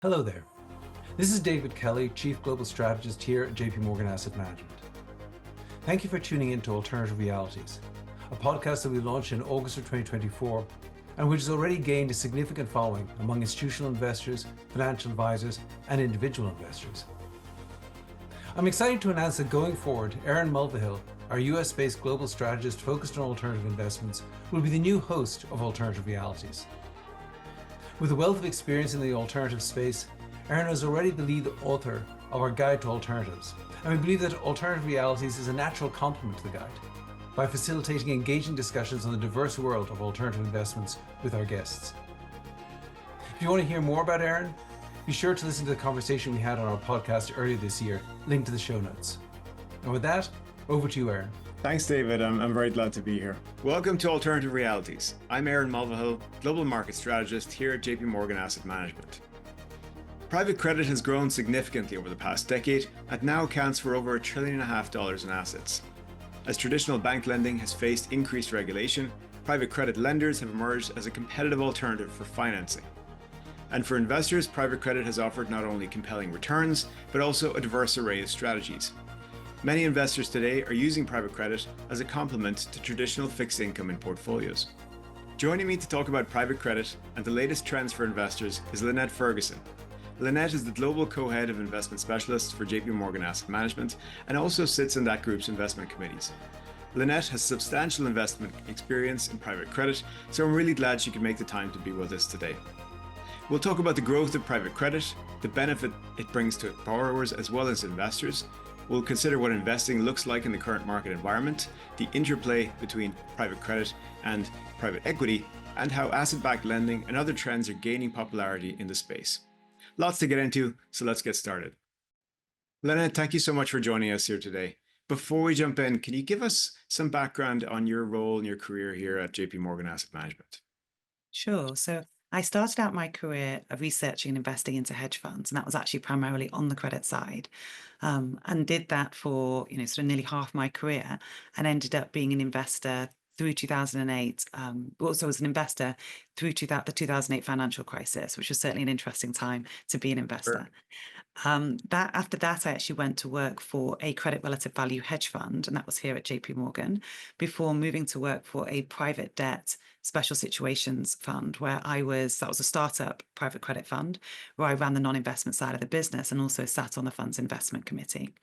Hello there. This is David Kelly, Chief Global Strategist here at JP Morgan Asset Management. Thank you for tuning in to Alternative Realities, a podcast that we launched in August of 2024 and which has already gained a significant following among institutional investors, financial advisors, and individual investors. I'm excited to announce that going forward, Aaron Mulvihill, our US-based global strategist focused on alternative investments, will be the new host of Alternative Realities. With a wealth of experience in the alternative space, Aaron is already the lead author of our Guide to Alternatives, and we believe that Alternative Realities is a natural complement to the guide by facilitating engaging discussions on the diverse world of alternative investments with our guests. If you want to hear more about Aaron, be sure to listen to the conversation we had on our podcast earlier this year, linked to the show notes. And with that, over to you, Aaron. Thanks, David. I'm very glad to be here. Welcome to Alternative Realities. I'm Aaron Mulvihill, Global Market Strategist here at JP Morgan Asset Management. Private credit has grown significantly over the past decade and now accounts for over $1.5 trillion in assets. As traditional bank lending has faced increased regulation, private credit lenders have emerged as a competitive alternative for financing. And for investors, private credit has offered not only compelling returns, but also a diverse array of strategies. Many investors today are using private credit as a complement to traditional fixed income in portfolios. Joining me to talk about private credit and the latest trends for investors is Lynnette Ferguson. Lynnette is the Global Co-Head of Investment Specialists for JP Morgan Asset Management and also sits in that group's investment committees. Lynnette has substantial investment experience in private credit, so I'm really glad she could make the time to be with us today. We'll talk about the growth of private credit, the benefit it brings to borrowers as well as investors. We'll consider what investing looks like in the current market environment, the interplay between private credit and private equity, and how asset-backed lending and other trends are gaining popularity in the space. Lots to get into, so let's get started. Lynnette, thank you so much for joining us here today. Before we jump in, can you give us some background on your role and your career here at JP Morgan Asset Management? Sure. So I started out my career of researching and investing into hedge funds, and that was actually primarily on the credit side, and did that for sort of nearly half my career, and ended up being an investor through 2008. Also was an investor through the 2008 financial crisis, which was certainly an interesting time to be an investor. Sure. After that, I actually went to work for a credit relative value hedge fund, and that was here at JP Morgan, before moving to work for a private debt special situations fund that was a startup private credit fund where I ran the non-investment side of the business and also sat on the fund's investment committee.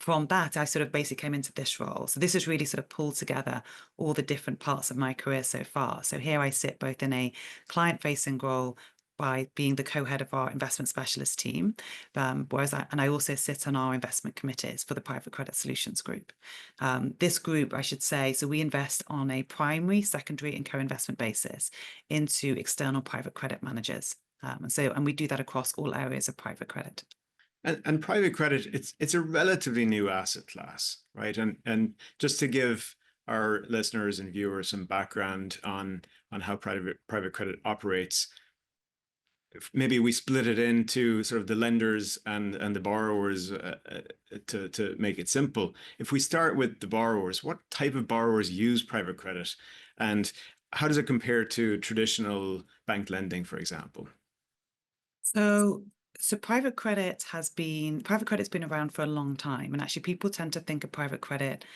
From that, I sort of basically came into this role. So this has really sort of pulled together all the different parts of my career so far. So here I sit both in a client-facing role by being the co-head of our investment specialist team, I also sit on our investment committees for the private credit solutions group. This group, I should say, so we invest on a primary, secondary, and co-investment basis into external private credit managers, and we do that across all areas of private credit. And private credit, it's a relatively new asset class, right? And just to give our listeners and viewers some background on how private credit operates, maybe we split it into sort of the lenders and the borrowers to make it simple. If we start with the borrowers, what type of borrowers use private credit, and how does it compare to traditional bank lending, for example? So private credit's been around for a long time, and actually people tend to think of private credit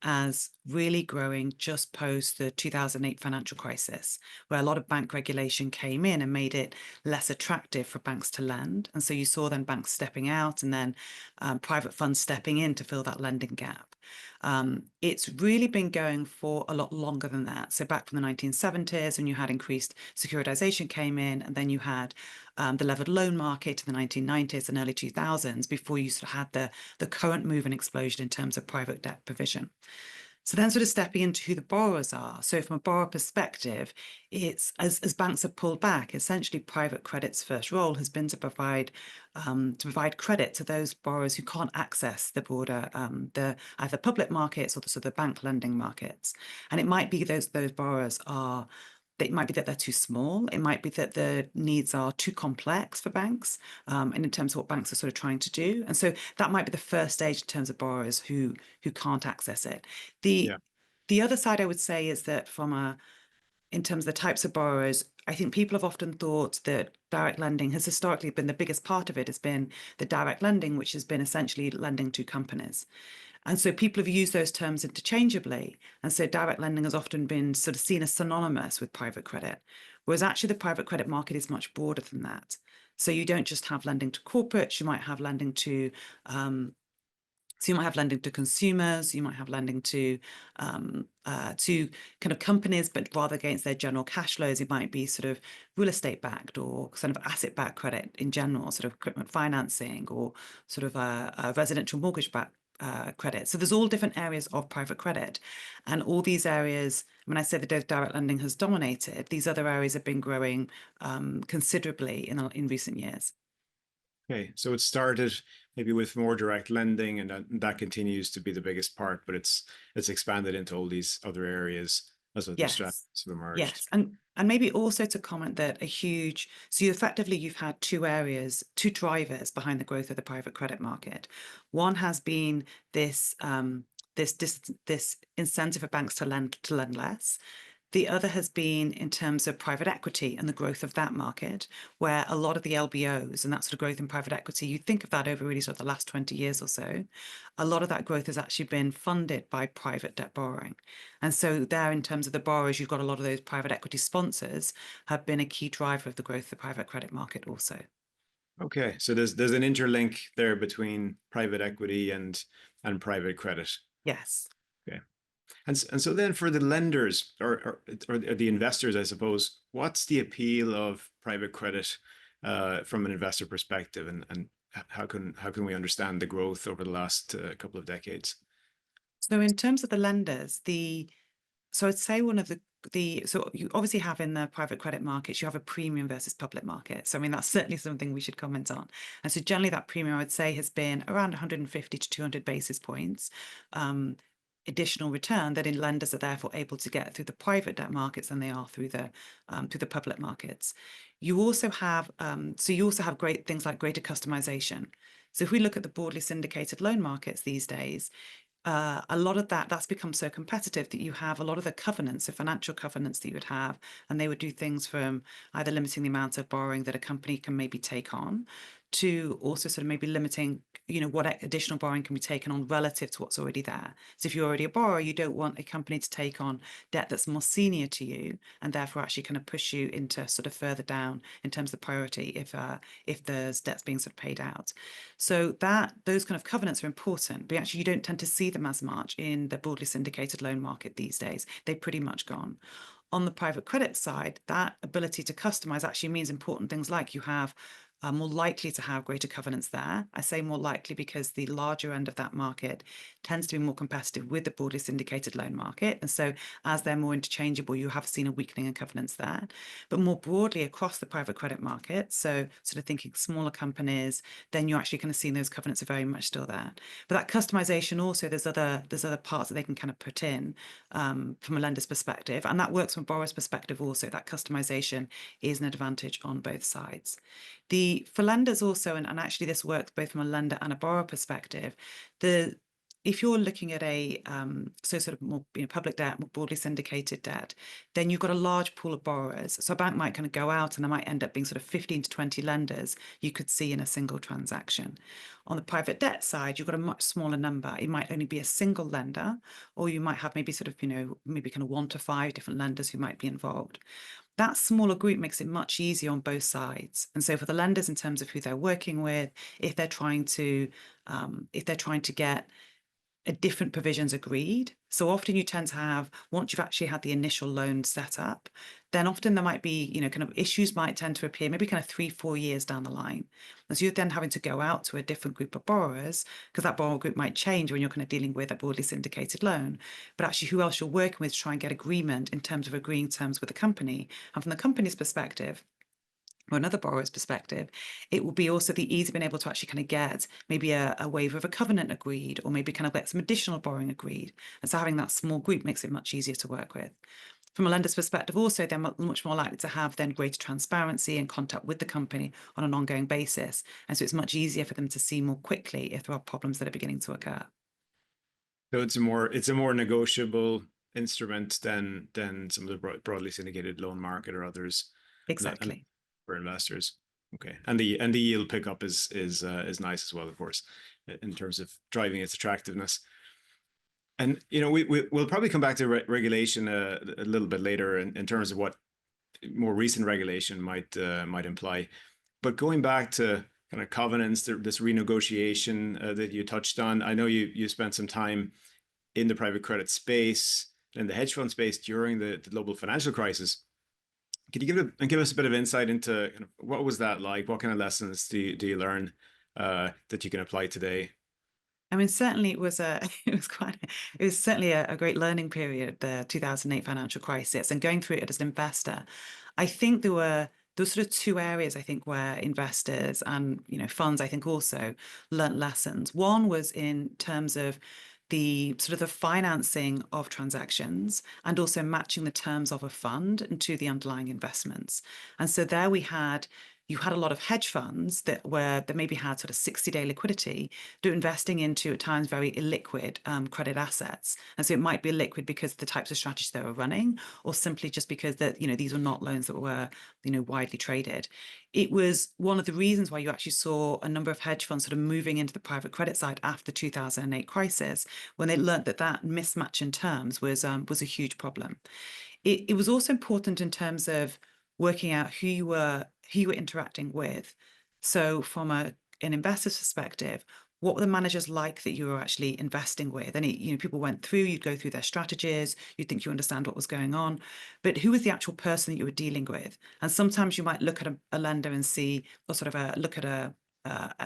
as really growing just post the 2008 financial crisis, where a lot of bank regulation came in and made it less attractive for banks to lend. And so you saw then banks stepping out and then private funds stepping in to fill that lending gap. It's really been going for a lot longer than that. So back from the 1970s, when you had increased securitization came in, and then you had the levered loan market in the 1990s and early 2000s before you sort of had the current move and explosion in terms of private debt provision. So then sort of stepping into who the borrowers are. So from a borrower perspective, it's as banks have pulled back, essentially private credit's first role has been to provide credit to those borrowers who can't access the broader, either public markets or the bank lending markets. And it might be those borrowers are It might be that they're too small. It might be that the needs are too complex for banks, and in terms of what banks are sort of trying to do. And so that might be the first stage in terms of borrowers who can't access it. The other side I would say is that in terms of the types of borrowers, I think people have often thought that direct lending has historically been the biggest part of it has been the direct lending, which has been essentially lending to companies. And so people have used those terms interchangeably. And so direct lending has often been sort of seen as synonymous with private credit, whereas actually the private credit market is much broader than that. So you don't just have lending to corporates, you might have lending to so you might have lending to consumers, you might have lending to kind of companies, but rather against their general cash flows. It might be sort of real estate backed or sort of asset backed credit in general, sort of equipment financing or sort of a residential mortgage backed credit. So there's all different areas of private credit, and all these areas. When I say that direct lending has dominated, these other areas have been growing considerably in recent years. Okay, so it started maybe with more direct lending, and that continues to be the biggest part, but it's expanded into all these other areas as the strategies have emerged. Yes, and maybe also to comment that so you've had two areas, two drivers behind the growth of the private credit market. One has been this this incentive for banks to lend less. The other has been in terms of private equity and the growth of that market, where a lot of the LBOs and that sort of growth in private equity, you think of that over really sort of the last 20 years or so, a lot of that growth has actually been funded by private debt borrowing. And so there, in terms of the borrowers, you've got a lot of those private equity sponsors have been a key driver of the growth of the private credit market also. Okay, so there's an interlink there between private equity and private credit. Yes. Okay. And so then for the lenders or the investors, I suppose, what's the appeal of private credit from an investor perspective, and how can we understand the growth over the last couple of decades? So in terms of the lenders, so I'd say one of so you obviously have in the private credit markets, you have a premium versus public market. So I mean, that's certainly something we should comment on. And so generally that premium, I would say, has been around 150 to 200 basis points additional return that in lenders are therefore able to get through the private debt markets than they are through the public markets. You also have great things like greater customization. So if we look at the broadly syndicated loan markets these days, a lot of that's become so competitive that you have a lot of the covenants, the financial covenants that you would have, and they would do things from either limiting the amount of borrowing that a company can maybe take on to also sort of maybe limiting, what additional borrowing can be taken on relative to what's already there. So if you're already a borrower, you don't want a company to take on debt that's more senior to you and therefore actually kind of push you into sort of further down in terms of priority if there's debts being sort of paid out. So those kind of covenants are important, but actually you don't tend to see them as much in the broadly syndicated loan market these days. They've pretty much gone. On the private credit side, that ability to customize actually means important things like you have more likely to have greater covenants there. I say more likely because the larger end of that market tends to be more competitive with the broadly syndicated loan market. And so as they're more interchangeable, you have seen a weakening in covenants there. But more broadly across the private credit market, so sort of thinking smaller companies, then you're actually kind of seeing those covenants are very much still there. But that customization also, there's other parts that they can kind of put in from a lender's perspective. And that works from a borrower's perspective also. That customization is an advantage on both sides. For lenders also, and actually this works both from a lender and a borrower perspective, if you're looking at so sort of more public debt, more broadly syndicated debt, then you've got a large pool of borrowers. So a bank might kind of go out and there might end up being sort of 15 to 20 lenders you could see in a single transaction. On the private debt side, you've got a much smaller number. It might only be a single lender, or you might have maybe sort of, maybe kind of 1 to 5 different lenders who might be involved. That smaller group makes it much easier on both sides. And so for the lenders, in terms of who they're working with, if they're trying to get different provisions agreed. So often you tend to have, once you've actually had the initial loan set up, then often there might be, kind of issues might tend to appear maybe kind of 3-4 years down the line. And so you're then having to go out to a different group of borrowers because that borrower group might change when you're kind of dealing with a broadly syndicated loan. But actually who else you're working with to try and get agreement in terms of agreeing terms with the company. And from the company's perspective, or another borrower's perspective, it will be also the ease of being able to actually kind of get maybe a waiver of a covenant agreed, or maybe kind of get some additional borrowing agreed. And so having that small group makes it much easier to work with. From a lender's perspective also, they're much more likely to have then greater transparency and contact with the company on an ongoing basis. And so it's much easier for them to see more quickly if there are problems that are beginning to occur. So it's a more negotiable instrument than some of the broadly syndicated loan market or others. and Exactly. for investors. Okay, and the yield pickup is nice as well, of course, in terms of driving its attractiveness. And we'll probably come back to regulation a little bit later in terms of what more recent regulation might imply. But going back to kind of covenants, this renegotiation that you touched on, I know you spent some time in the private credit space and the hedge fund space during the global financial crisis. Could you give us a bit of insight into kind of what was that like? What kind of lessons do you learn that you can apply today? I mean, certainly it was it was certainly a great learning period, the 2008 financial crisis, and going through it as an investor. I think there were sort of two areas, I think, where investors and funds, I think, also learnt lessons. One was in terms of the sort of the financing of transactions and also matching the terms of a fund into the underlying investments. And so there you had a lot of hedge funds that maybe had sort of 60-day liquidity, investing into at times very illiquid credit assets. And so it might be illiquid because of the types of strategies they were running, or simply just because that these were not loans that were widely traded. It was one of the reasons why you actually saw a number of hedge funds sort of moving into the private credit side after the 2008 crisis, when they learned that mismatch in terms was a huge problem. It was also important in terms of working out who you were interacting with. So from an investor's perspective, what were the managers like that you were actually investing with? And people went through, you'd go through their strategies, you'd think you understand what was going on, but who was the actual person that you were dealing with? And sometimes you might look at a lender and see, or sort of look at a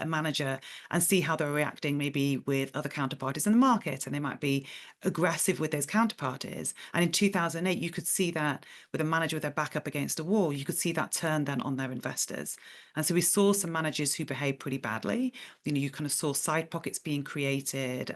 manager and see how they're reacting maybe with other counterparties in the market, and they might be aggressive with those counterparties. And in 2008, you could see that with a manager with their back up against a wall, you could see that turn then on their investors. And so we saw some managers who behaved pretty badly. You kind of saw side pockets being created,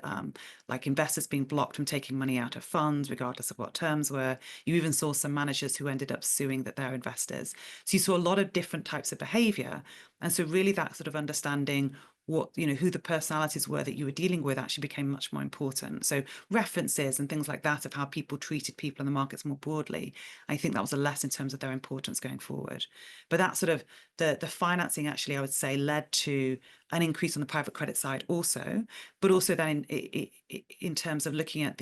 like investors being blocked from taking money out of funds, regardless of what terms were. You even saw some managers who ended up suing their investors. So you saw a lot of different types of behavior. And so really that sort of understanding what, who the personalities were that you were dealing with actually became much more important. So references and things like that of how people treated people in the markets more broadly, I think that was a lesson in terms of their importance going forward. But that sort of the financing actually, I would say, led to an increase on the private credit side also, but also then in terms of looking at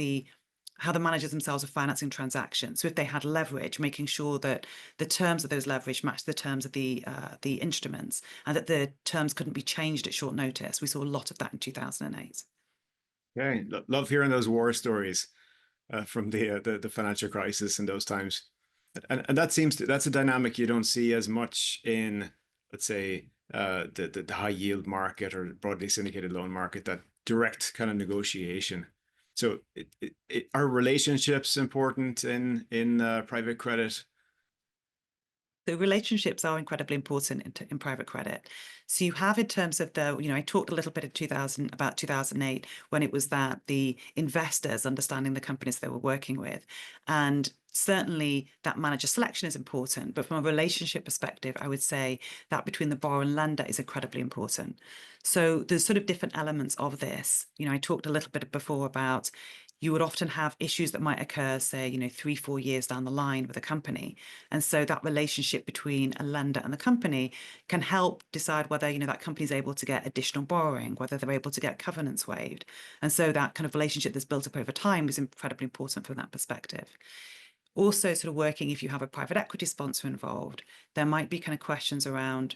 how the managers themselves are financing transactions. So if they had leverage, making sure that the terms of those leverage matched the terms of the instruments, and that the terms couldn't be changed at short notice. We saw a lot of that in 2008. Okay, love hearing those war stories from the financial crisis in those times, and that's a dynamic you don't see as much in, let's say, the high yield market or broadly syndicated loan market, that direct kind of negotiation. So are relationships important in private credit? The relationships are incredibly important in private credit. So you have, in terms of I talked a little bit about 2008, when it was that the investors understanding the companies they were working with. And certainly that manager selection is important, but from a relationship perspective, I would say that between the borrower and lender is incredibly important. So there's sort of different elements of this. I talked a little bit before about you would often have issues that might occur, say, 3-4 years down the line with a company. And so that relationship between a lender and the company can help decide whether, that company is able to get additional borrowing, whether they're able to get covenants waived. And so that kind of relationship that's built up over time is incredibly important from that perspective. Also, sort of working, if you have a private equity sponsor involved, there might be kind of questions around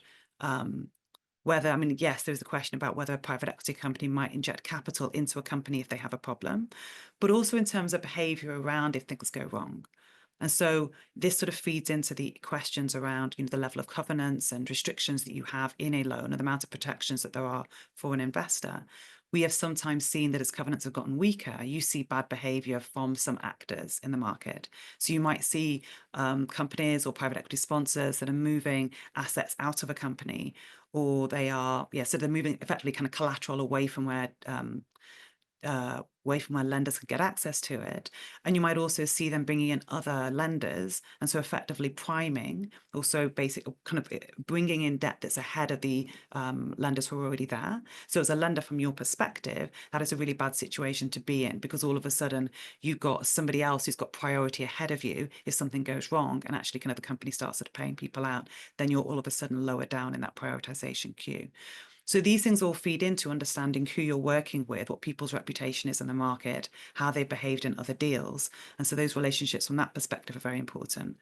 whether, yes, there's a question about whether a private equity company might inject capital into a company if they have a problem, but also in terms of behavior around if things go wrong. And so this sort of feeds into the questions around, the level of covenants and restrictions that you have in a loan and the amount of protections that there are for an investor. We have sometimes seen that as covenants have gotten weaker, you see bad behavior from some actors in the market. So you might see companies or private equity sponsors that are moving assets out of a company, or they are, so they're moving effectively kind of collateral away from where way from where lenders can get access to it. And you might also see them bringing in other lenders, and so effectively priming, also basically kind of bringing in debt that's ahead of the lenders who are already there. So as a lender, from your perspective, that is a really bad situation to be in, because all of a sudden you've got somebody else who's got priority ahead of you if something goes wrong, and actually kind of the company starts sort of paying people out, then you're all of a sudden lower down in that prioritization queue. So these things all feed into understanding who you're working with, what people's reputation is in the market, how they behaved in other deals. And so those relationships from that perspective are very important.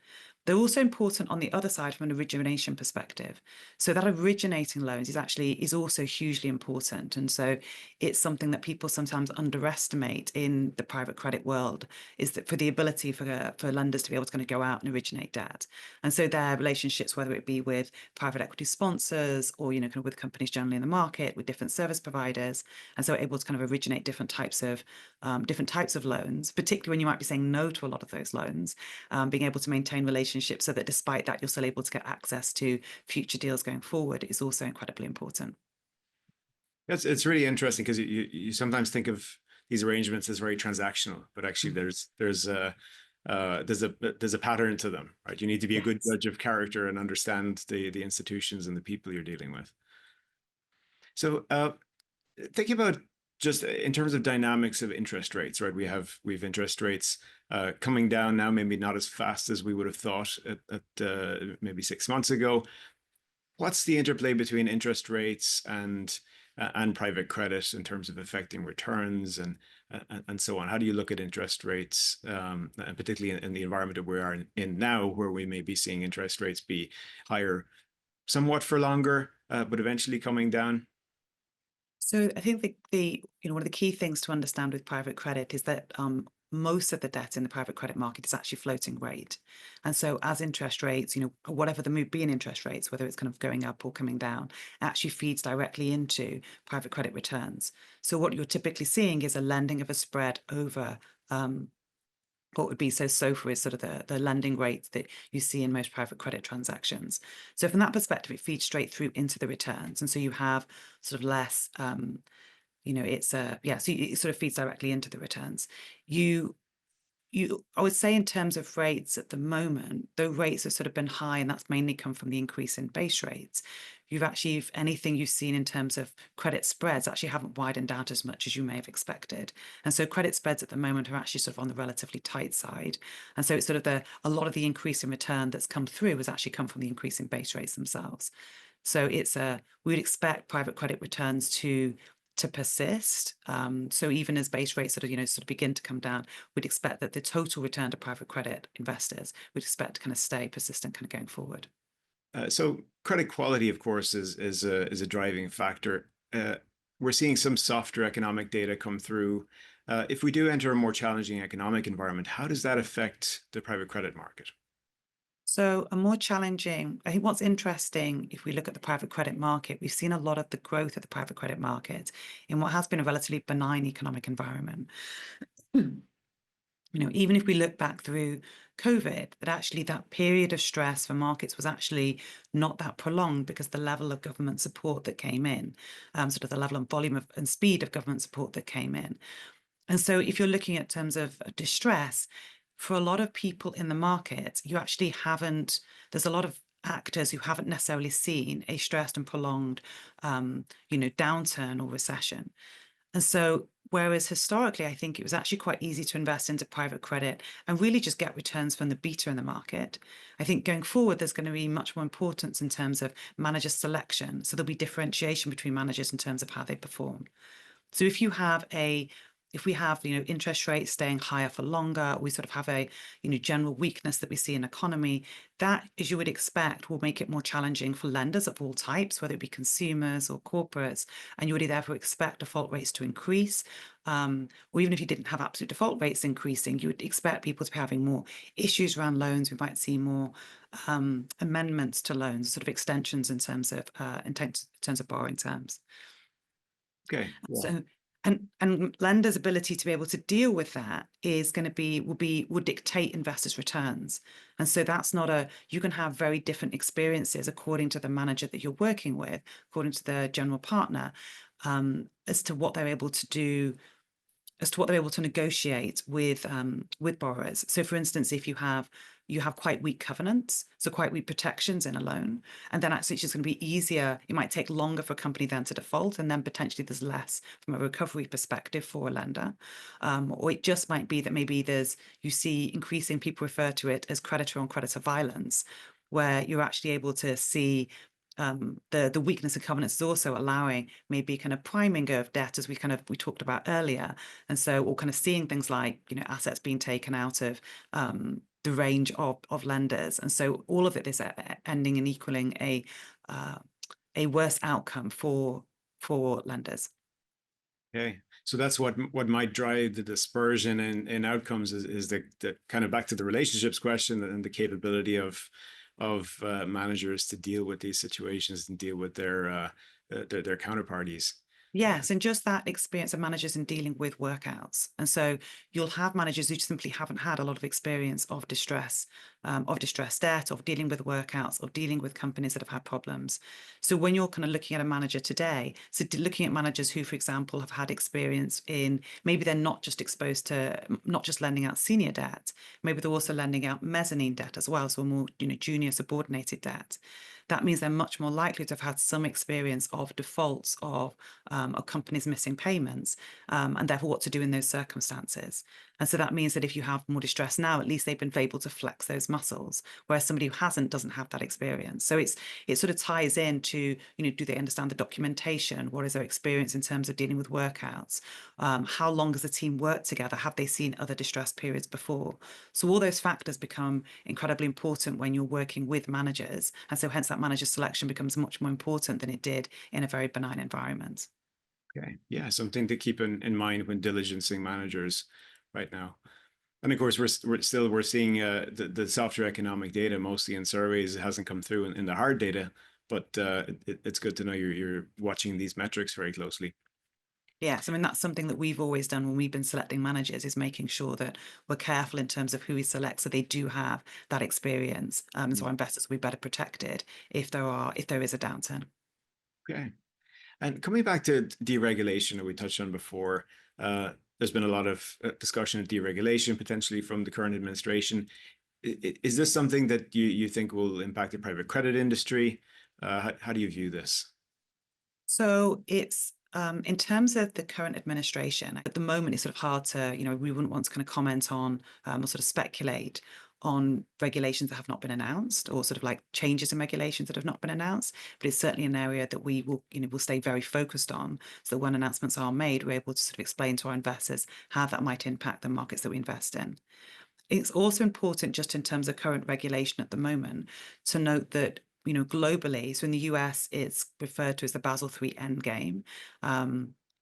They're also important on the other side from an origination perspective. So that originating loans is also hugely important. And so it's something that people sometimes underestimate in the private credit world, is that for the ability for lenders to be able to kind of go out and originate debt. And so their relationships, whether it be with private equity sponsors or, kind of with companies generally in the market, with different service providers, and so able to kind of originate different types of loans, particularly when you might be saying no to a lot of those loans, being able to maintain relationships so that despite that, you're still able to get access to future deals going forward is also incredibly important. It's really interesting, because you sometimes think of these arrangements as very transactional, but actually there's a pattern to them, right? You need to be a good judge of character and understand the institutions and the people you're dealing with. So thinking about just in terms of dynamics of interest rates, right? We've interest rates coming down now, maybe not as fast as we would have thought at maybe 6 months ago. What's the interplay between interest rates and private credit in terms of affecting returns and so on? How do you look at interest rates, and particularly in the environment that we are in now, where we may be seeing interest rates be higher somewhat for longer, but eventually coming down? So I think the one of the key things to understand with private credit is that most of the debt in the private credit market is actually floating rate. And so as interest rates, whatever the move be in interest rates, whether it's kind of going up or coming down, actually feeds directly into private credit returns. So what you're typically seeing is a lending of a spread over what would be, so SOFR is sort of the lending rates that you see in most private credit transactions. So from that perspective, it feeds straight through into the returns. And so you have sort of less, so it sort of feeds directly into the returns. I would say in terms of rates at the moment, though rates have sort of been high, and that's mainly come from the increase in base rates, you've actually, if anything you've seen in terms of credit spreads actually haven't widened out as much as you may have expected. And so credit spreads at the moment are actually sort of on the relatively tight side. And so it's sort of a lot of the increase in return that's come through has actually come from the increase in base rates themselves. So we would expect private credit returns to persist. So even as base rates sort of begin to come down, we'd expect that the total return to private credit investors would expect to kind of stay persistent kind of going forward. So credit quality, of course, is a driving factor. We're seeing some softer economic data come through. If we do enter a more challenging economic environment, how does that affect the private credit market? So I think what's interesting, if we look at the private credit market, we've seen a lot of the growth of the private credit market in what has been a relatively benign economic environment. Even if we look back through COVID, that actually that period of stress for markets was actually not that prolonged, because the level of government support that came in, sort of the level and volume and speed of government support that came in. And so if you're looking at terms of distress, for a lot of people in the market, there's a lot of actors who haven't necessarily seen a stressed and prolonged, downturn or recession. And so, whereas historically, I think it was actually quite easy to invest into private credit and really just get returns from the beta in the market, I think going forward, there's going to be much more importance in terms of manager selection. So there'll be differentiation between managers in terms of how they perform. So if we have interest rates staying higher for longer, we sort of have a general weakness that we see in economy, that, as you would expect, will make it more challenging for lenders of all types, whether it be consumers or corporates, and you would therefore expect default rates to increase. Or even if you didn't have absolute default rates increasing, you would expect people to be having more issues around loans. We might see more amendments to loans, sort of extensions in terms of borrowing terms. Okay. Yeah. So, and lenders' ability to be able to deal with that will dictate investors' returns. And so that's you can have very different experiences according to the manager that you're working with, according to the general partner, as to what they're able to do as to what they're able to negotiate with borrowers. So, for instance, if you have quite weak covenants, so quite weak protections in a loan, and then actually it's just going to be easier. It might take longer for a company then to default, and then potentially there's less from a recovery perspective for a lender. Or it just might be that maybe you see increasing, people refer to it as creditor on creditor violence, where you're actually able to see the weakness of covenants is also allowing maybe kind of priming of debt, as we talked about earlier. And so, or kind of seeing things like, assets being taken out of the range of lenders. And so all of it is ending and equaling a worse outcome for lenders. Okay, so that's what might drive the dispersion in outcomes is the kind of back to the relationships question and the capability of managers to deal with these situations and deal with their counterparties. Yes, and just that experience of managers in dealing with workouts. And so you'll have managers who simply haven't had a lot of experience of distressed debt, of dealing with workouts, of dealing with companies that have had problems. So when you're kind of looking at a manager today, so looking at managers who, for example, have had experience in, maybe they're not just exposed to, not just lending out senior debt, maybe they're also lending out mezzanine debt as well, so more, junior subordinated debt. That means they're much more likely to have had some experience of defaults of companies missing payments, and therefore what to do in those circumstances. And so that means that if you have more distress now, at least they've been able to flex those muscles, whereas somebody who hasn't doesn't have that experience. So it sort of ties into, do they understand the documentation? What is their experience in terms of dealing with workouts? How long has the team worked together? Have they seen other distress periods before? So all those factors become incredibly important when you're working with managers. And so hence that manager selection becomes much more important than it did in a very benign environment. Okay, yeah, something to keep in mind when diligencing managers right now. And of course, we're seeing the softer economic data mostly in surveys. It hasn't come through in the hard data, but it's good to know you're watching these metrics very closely. Yes, I mean, that's something that we've always done when we've been selecting managers, is making sure that we're careful in terms of who we select, so they do have that experience. So our investors will be better protected if there is a downturn. Okay. And coming back to deregulation that we touched on before, there's been a lot of discussion of deregulation potentially from the current administration. Is this something that you think will impact the private credit industry? How do you view this? So it's in terms of the current administration, at the moment, it's sort of hard to, we wouldn't want to kind of comment on or sort of speculate on regulations that have not been announced, or sort of like changes in regulations that have not been announced. But it's certainly an area that we will, will stay very focused on, so that when announcements are made, we're able to sort of explain to our investors how that might impact the markets that we invest in. It's also important, just in terms of current regulation at the moment, to note that, globally, so in the US, it's referred to as the Basel III Endgame.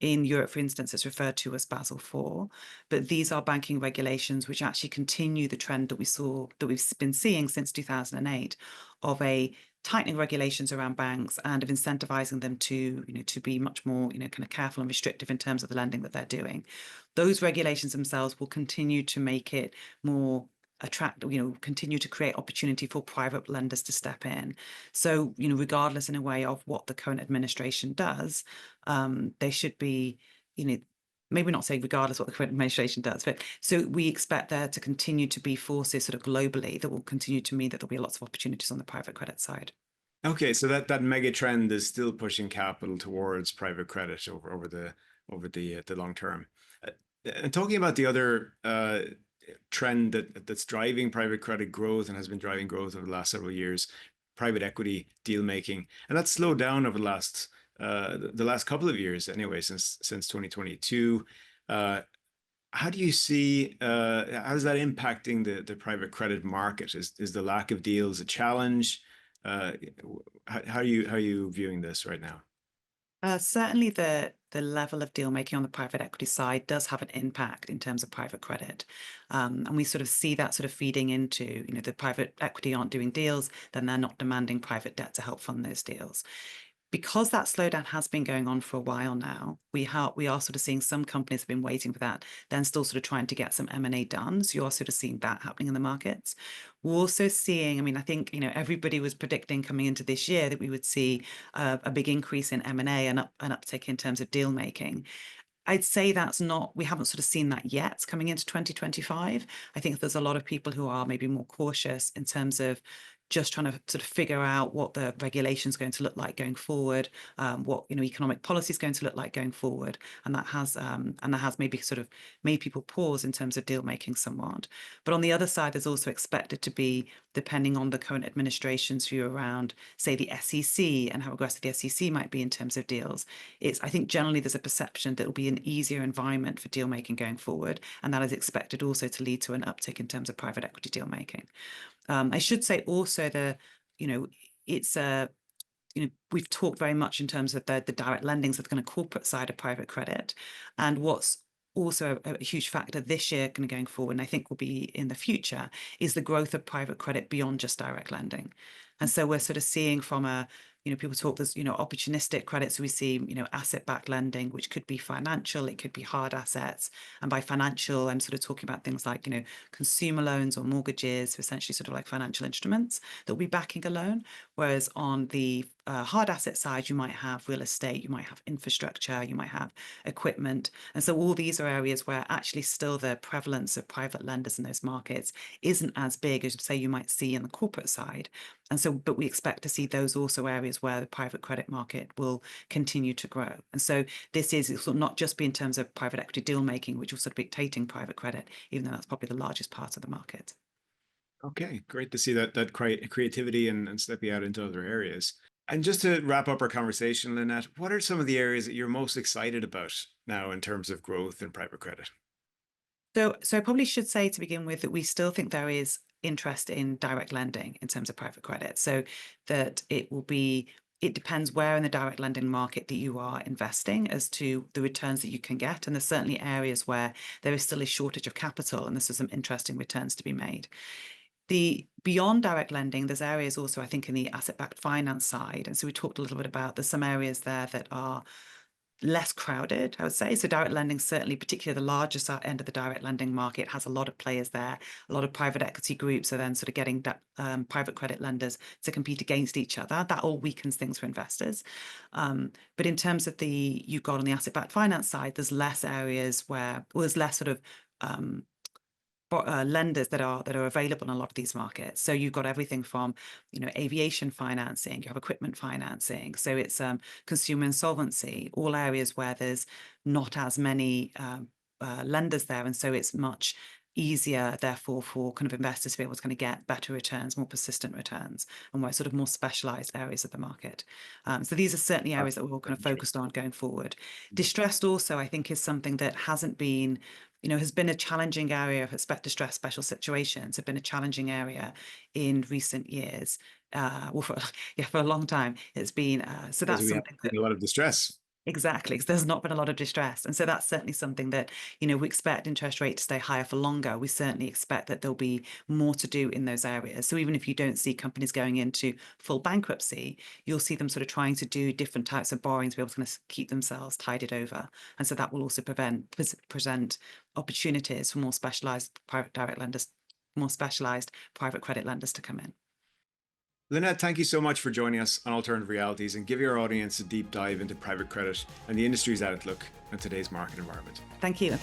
In Europe, for instance, it's referred to as Basel IV. But these are banking regulations which actually continue the trend that we've been seeing since 2008, of a tightening regulations around banks and of incentivizing them to, to be much more, kind of careful and restrictive in terms of the lending that they're doing. Those regulations themselves will continue to make it more attractive, continue to create opportunity for private lenders to step in. So, regardless in a way of what the current administration does, they should be, maybe not say regardless what the current administration does, but so we expect there to continue to be forces sort of globally that will continue to mean that there'll be lots of opportunities on the private credit side. Okay, so that mega trend is still pushing capital towards private credit over the long term. And talking about the other trend that's driving private credit growth and has been driving growth over the last several years, private equity deal making, and that's slowed down over the last couple of years anyway, since 2022. How do you see how is that impacting the private credit market? Is the lack of deals a challenge? How are you viewing this right now? Certainly the level of deal making on the private equity side does have an impact in terms of private credit. And we sort of see that sort of feeding into, the private equity aren't doing deals, then they're not demanding private debt to help fund those deals. Because that slowdown has been going on for a while now, we are sort of seeing some companies have been waiting for that, then still sort of trying to get some M&A done. So you're sort of seeing that happening in the markets. We're also seeing, I mean, I think, everybody was predicting coming into this year that we would see a big increase in M&A and an uptick in terms of deal making. I'd say we haven't sort of seen that yet coming into 2025. I think there's a lot of people who are maybe more cautious in terms of just trying to sort of figure out what the regulation is going to look like going forward, what economic policy is going to look like going forward, and that has maybe sort of made people pause in terms of deal making somewhat. But on the other side, there's also expected to be, depending on the current administration's view around, say, the SEC and how aggressive the SEC might be in terms of deals. I think generally there's a perception that it will be an easier environment for deal making going forward, and that is expected also to lead to an uptick in terms of private equity deal making. I should say also it's we've talked very much in terms of the direct lending, so the kind of corporate side of private credit, and what's also a huge factor this year going forward, and I think will be in the future, is the growth of private credit beyond just direct lending. And so we're sort of seeing from people talk, there's, opportunistic credits. So we see, asset-backed lending, which could be financial, it could be hard assets. And by financial, I'm sort of talking about things like, consumer loans or mortgages, essentially sort of like financial instruments that will be backing a loan. Whereas on the hard asset side, you might have real estate, you might have infrastructure, you might have equipment. And so all these are areas where actually still the prevalence of private lenders in those markets isn't as big as, say, you might see in the corporate side. And so, but we expect to see those also areas where the private credit market will continue to grow. And so this is sort of not just be in terms of private equity deal making, which will sort of dictating private credit, even though that's probably the largest part of the market. Okay, great to see that creativity and stepping out into other areas. And just to wrap up our conversation, Lynnette, what are some of the areas that you're most excited about now in terms of growth in private credit? So I probably should say to begin with that we still think there is interest in direct lending in terms of private credit. So that it depends where in the direct lending market that you are investing as to the returns that you can get. And there's certainly areas where there is still a shortage of capital, and this is some interesting returns to be made. Beyond direct lending, there's areas also, I think, in the asset-backed finance side. And so we talked a little bit about, there's some areas there that are less crowded, I would say. So direct lending, certainly, particularly the largest end of the direct lending market, has a lot of players there. A lot of private equity groups are then sort of getting private credit lenders to compete against each other. That all weakens things for investors. But in terms of you've got on the asset-backed finance side, there's less areas there's less sort of lenders that are available in a lot of these markets. So you've got everything from aviation financing, you have equipment financing, so it's consumer insolvency, all areas where there's not as many lenders there, and so it's much easier therefore for kind of investors to be able to kind of get better returns, more persistent returns, and where sort of more specialized areas of the market. So these are certainly areas that we're all kind of focused on going forward. Distressed also, I think, is something that hasn't been has been a challenging area. Distressed special situations have been a challenging area in recent years. Well, for a long time, it's been. So that's something that a lot of distress. Exactly, because there's not been a lot of distress. And so that's certainly something that, we expect interest rate to stay higher for longer. We certainly expect that there'll be more to do in those areas. So even if you don't see companies going into full bankruptcy, you'll see them sort of trying to do different types of borrowing to be able to kind of keep themselves tided over. And so that will also present opportunities for more specialized private direct lenders, more specialized private credit lenders to come in. Lynnette, thank you so much for joining us on Alternative Realities and giving our audience a deep dive into private credit and the industry's outlook in today's market environment. Thank you.